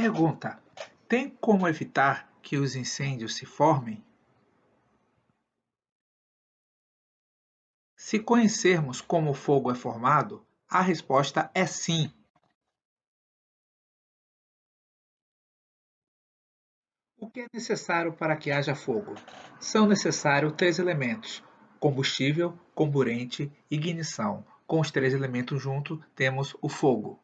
Pergunta: tem como evitar que os incêndios se formem? Se conhecermos como o fogo é formado, a resposta é sim. O que é necessário para que haja fogo? São necessários três elementos: combustível, comburente e ignição. Com os três elementos juntos, temos o fogo.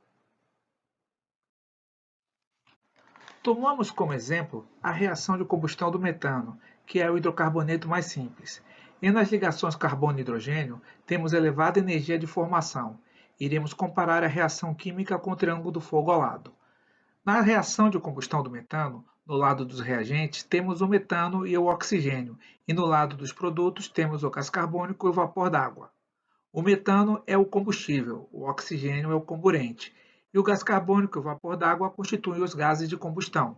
Tomamos como exemplo a reação de combustão do metano, que é o hidrocarboneto mais simples. E nas ligações carbono-hidrogênio, temos elevada energia de formação. Iremos comparar a reação química com o triângulo do fogo ao lado. Na reação de combustão do metano, no lado dos reagentes, temos o metano e o oxigênio, e no lado dos produtos, temos o gás carbônico e o vapor d'água. O metano é o combustível, o oxigênio é o comburente, e o gás carbônico e o vapor d'água constituem os gases de combustão,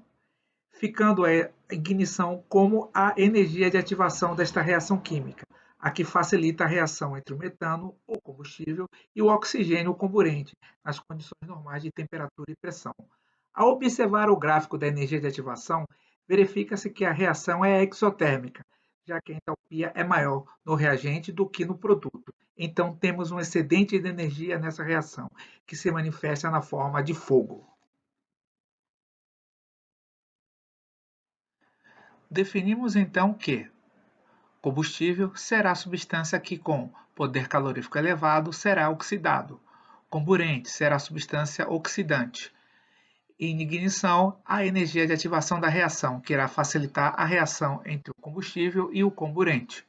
ficando a ignição como a energia de ativação desta reação química, a que facilita a reação entre o metano, o combustível, e o oxigênio, o comburente, nas condições normais de temperatura e pressão. Ao observar o gráfico da energia de ativação, verifica-se que a reação é exotérmica, já que a entalpia é maior no reagente do que no produto. Então, temos um excedente de energia nessa reação, que se manifesta na forma de fogo. Definimos então que combustível será a substância que, com poder calorífico elevado, será oxidado. Comburente será a substância oxidante. Em ignição, a energia de ativação da reação, que irá facilitar a reação entre o combustível e o comburente.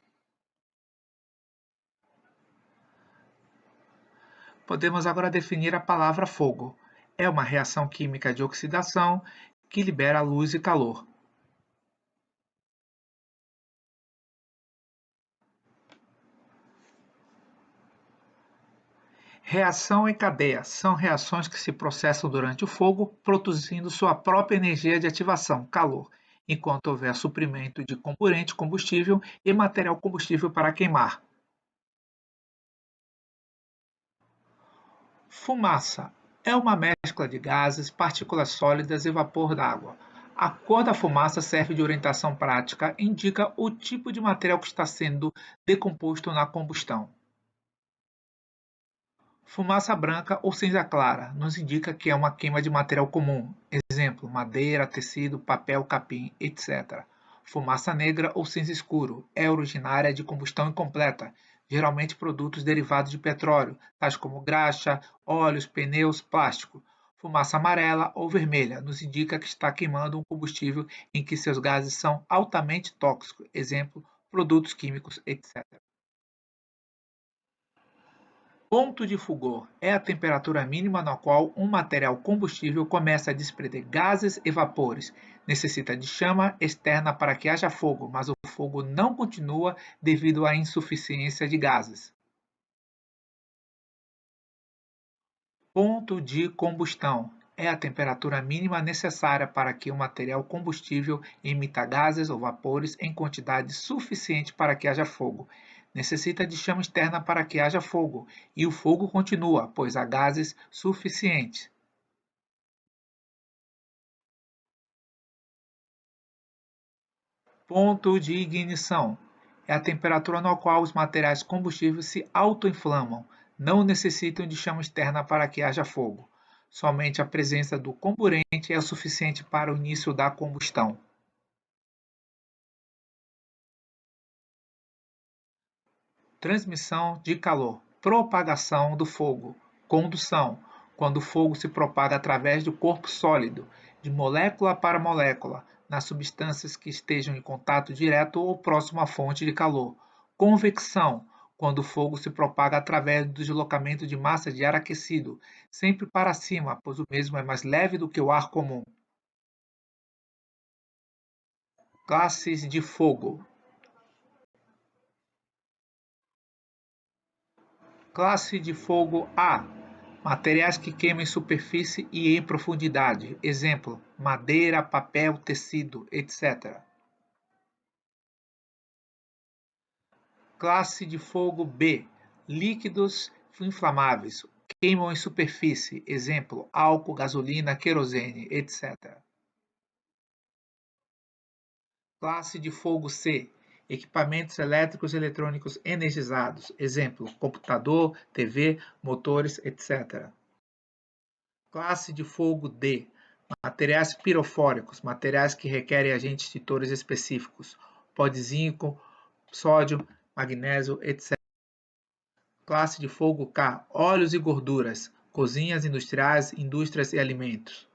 Podemos agora definir a palavra fogo. É uma reação química de oxidação que libera luz e calor. Reação em cadeia são reações que se processam durante o fogo, produzindo sua própria energia de ativação, calor, enquanto houver suprimento de comburente combustível e material combustível para queimar. Fumaça é uma mescla de gases, partículas sólidas e vapor d'água. A cor da fumaça serve de orientação prática e indica o tipo de material que está sendo decomposto na combustão. Fumaça branca ou cinza clara nos indica que é uma queima de material comum, exemplo, madeira, tecido, papel, capim, etc. Fumaça negra ou cinza escuro é originária de combustão incompleta, geralmente produtos derivados de petróleo, tais como graxa, óleos, pneus, plástico. Fumaça amarela ou vermelha nos indica que está queimando um combustível em que seus gases são altamente tóxicos, exemplo, produtos químicos, etc. Ponto de fulgor é a temperatura mínima na qual um material combustível começa a desprender gases e vapores. Necessita de chama externa para que haja fogo, mas o fogo não continua devido à insuficiência de gases. Ponto de combustão é a temperatura mínima necessária para que o material combustível emita gases ou vapores em quantidade suficiente para que haja fogo. Necessita de chama externa para que haja fogo, e o fogo continua, pois há gases suficientes. Ponto de ignição é a temperatura na qual os materiais combustíveis se autoinflamam, não necessitam de chama externa para que haja fogo. Somente a presença do comburente é o suficiente para o início da combustão. Transmissão de calor, propagação do fogo, condução, quando o fogo se propaga através do corpo sólido, de molécula para molécula, nas substâncias que estejam em contato direto ou próximo à fonte de calor. Convecção, quando o fogo se propaga através do deslocamento de massa de ar aquecido, sempre para cima, pois o mesmo é mais leve do que o ar comum. Classes de fogo. Classe de fogo A: materiais que queimam em superfície e em profundidade. Exemplo: madeira, papel, tecido, etc. Classe de fogo B: líquidos inflamáveis, queimam em superfície, exemplo, álcool, gasolina, querosene, etc. Classe de fogo C, equipamentos elétricos e eletrônicos energizados, exemplo, computador, TV, motores, etc. Classe de fogo D, materiais pirofóricos, materiais que requerem agentes extintores específicos, pó de zinco, sódio, magnésio, etc. Classe de fogo K, óleos e gorduras, cozinhas industriais, indústrias e alimentos.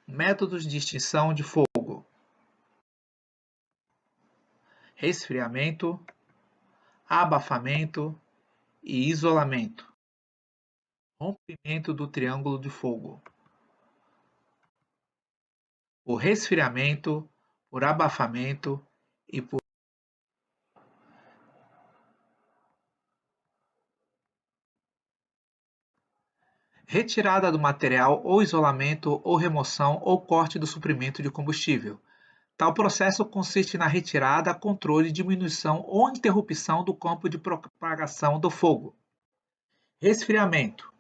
Métodos de extinção de fogo: resfriamento, abafamento e isolamento. Rompimento do triângulo de fogo. Por resfriamento, por abafamento e por retirada do material ou isolamento ou remoção ou corte do suprimento de combustível. Tal processo consiste na retirada, controle, diminuição ou interrupção do campo de propagação do fogo. Resfriamento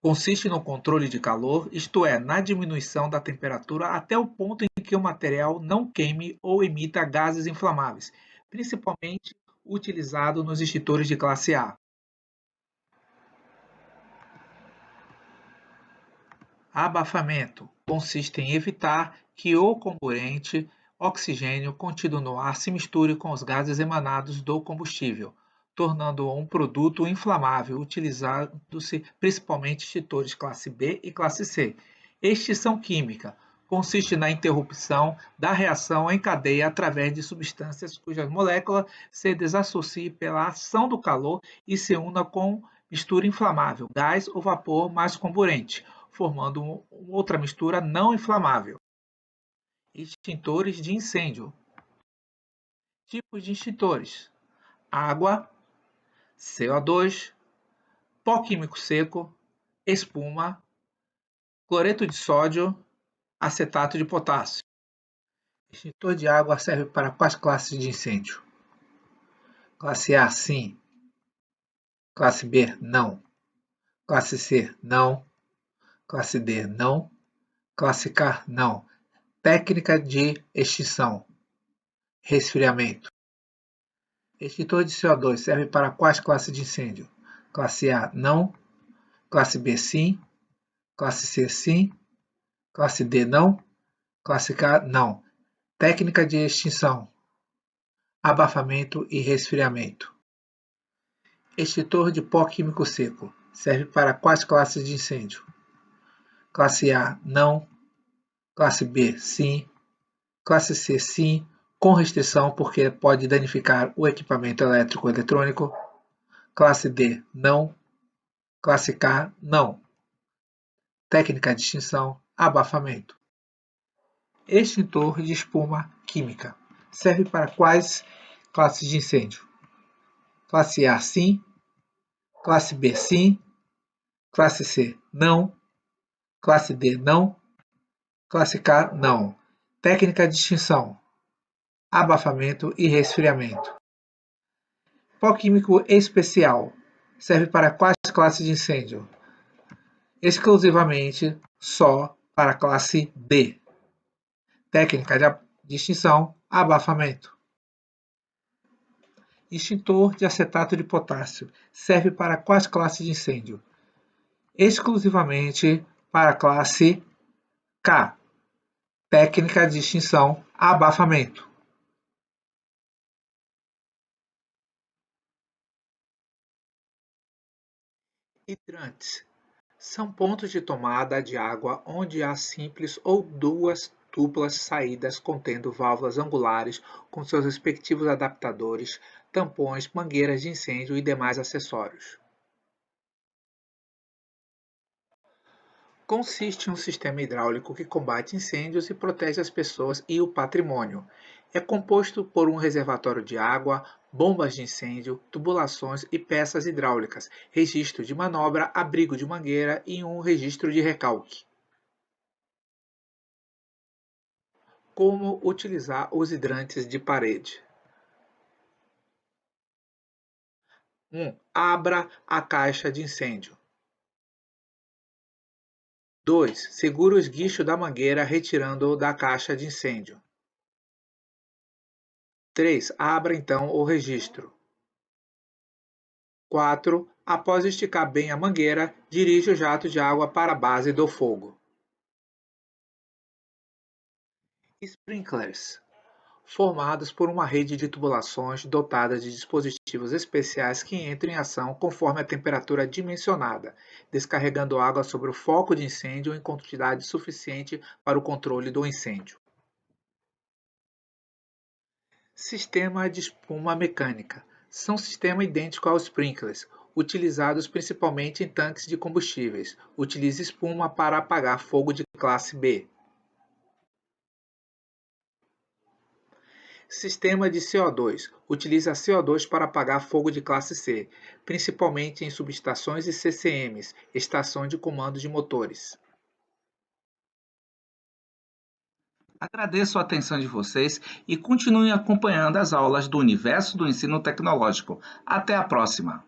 consiste no controle de calor, isto é, na diminuição da temperatura até o ponto em que o material não queime ou emita gases inflamáveis, principalmente utilizado nos extintores de classe A. Abafamento consiste em evitar que o comburente oxigênio contido no ar se misture com os gases emanados do combustível, tornando-o um produto inflamável, utilizando-se principalmente extintores classe B e classe C. Extinção química consiste na interrupção da reação em cadeia através de substâncias cujas moléculas se desassociem pela ação do calor e se una com mistura inflamável, gás ou vapor mais comburente, formando outra mistura não inflamável. Extintores de incêndio. Tipos de extintores: água, CO2, pó químico seco, espuma, cloreto de sódio, acetato de potássio. Extintor de água serve para quais classes de incêndio? Classe A, sim. Classe B, não. Classe C, não. Classe D, não. Classe K, não. Técnica de extinção: resfriamento. Extintor de CO2 serve para quais classes de incêndio? Classe A, não. Classe B, sim. Classe C, sim. Classe D, não. Classe K, não. Técnica de extinção: abafamento e resfriamento. Extintor de pó químico seco serve para quais classes de incêndio? Classe A, não. Classe B, sim. Classe C, sim, com restrição porque pode danificar o equipamento elétrico ou eletrônico. Classe D, não. Classe K, não. Técnica de extinção: abafamento. Extintor de espuma química serve para quais classes de incêndio? Classe A, sim. Classe B, sim. Classe C, não. Classe D, não. Classe K, não. Técnica de extinção: abafamento e resfriamento. Pó químico especial serve para quais classes de incêndio? Exclusivamente só para a classe D. Técnica de extinção: abafamento. Extintor de acetato de potássio serve para quais classes de incêndio? Exclusivamente para a classe K. Técnica de extinção: abafamento. Hidrantes são pontos de tomada de água onde há simples ou duas duplas saídas contendo válvulas angulares com seus respectivos adaptadores, tampões, mangueiras de incêndio e demais acessórios. Consiste em um sistema hidráulico que combate incêndios e protege as pessoas e o patrimônio. É composto por um reservatório de água, bombas de incêndio, tubulações e peças hidráulicas, registro de manobra, abrigo de mangueira e um registro de recalque. Como utilizar os hidrantes de parede? Abra a caixa de incêndio. 2. Segure o esguicho da mangueira retirando-o da caixa de incêndio. 3. Abra então o registro. 4. Após esticar bem a mangueira, dirija o jato de água para a base do fogo. Sprinklers, formados por uma rede de tubulações dotadas de dispositivos especiais que entram em ação conforme a temperatura dimensionada, descarregando água sobre o foco de incêndio em quantidade suficiente para o controle do incêndio. Sistema de espuma mecânica. São sistema idêntico aos sprinklers, utilizados principalmente em tanques de combustíveis. Utilize espuma para apagar fogo de classe B. Sistema de CO2. Utiliza CO2 para apagar fogo de classe C, principalmente em subestações e CCMs, estação de comando de motores. Agradeço a atenção de vocês e continuem acompanhando as aulas do Universo do Ensino Tecnológico. Até a próxima!